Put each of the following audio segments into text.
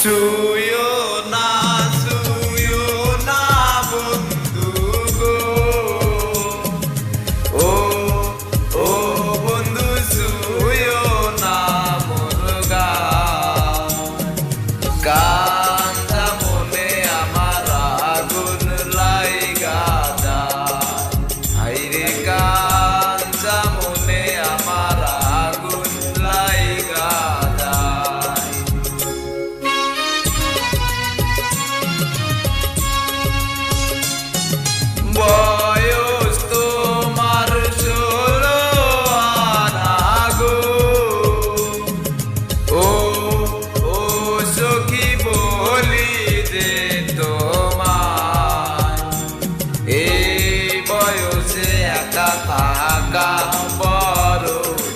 ছুঁয়ো না বন্ধু গো, ও ও বন্ধু ছুঁয়ো না মোর গান। কাঁচা মনে আমার আগুন লাইগা যায়, হাইরে কাঁচা মনে আমার আগুন লাইগা যায়। বয়স তোমার 16 আনা গো, ও ও সখী বলি যে তোমায়, এই বয়সে একা থাকা বড়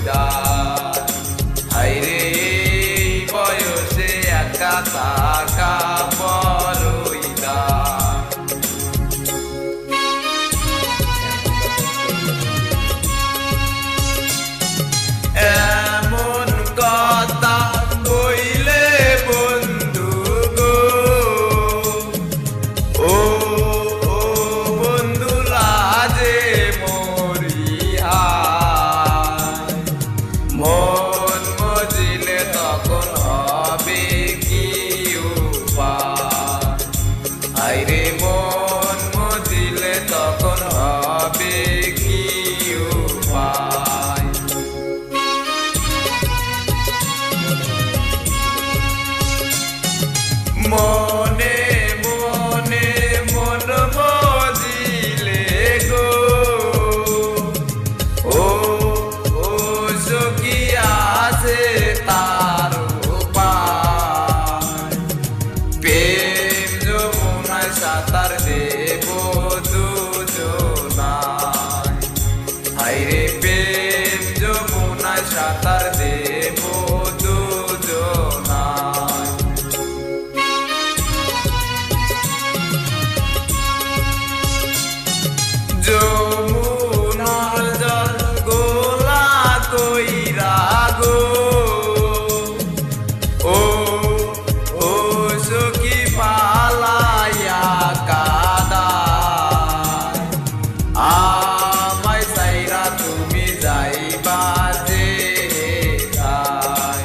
দায়, হায়রে এই বয়সে একা থাকা বড়ই দায়। এমন কথা কইলে বন্ধু গো, ও ও বন্ধু লাজে মরিহায়, মন মজিলে তখন হবে কি উপায়, হায়রে মন মজিলে তখন হবে কি উপায়। মনে মনে মন মজিলে গো, ও ও সখী আছে তার উপায়, প্রেম যমুনায় সাঁতার দেব দুজনায়, হায়রে প্রেম যমুনায় সাঁতার দেব দুজনায়। যমুনার জল গোলা কইরা গো, ও ও সখী পালাইয়া কাদায়, আমায় সাইরা তুমি যাইবা যে যায়,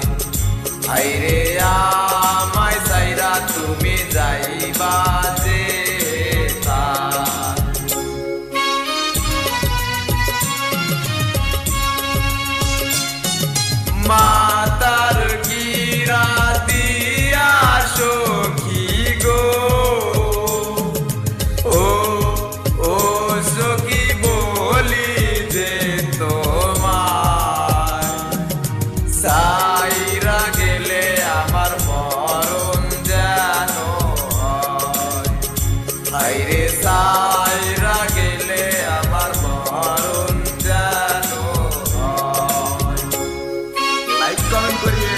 হায়রে আমায় সাইরা তুমি যাইবা যে যায়। মাতার গিরা দিয়া সখী গো, ও ও সখী বলি যে তোমায়, সাইরা গেলে আমার মরণ যেন হয়, হায়রে সাইরা গেলে আমার মরণ যেন হয়। লাইক কমেন্ট করিয়ে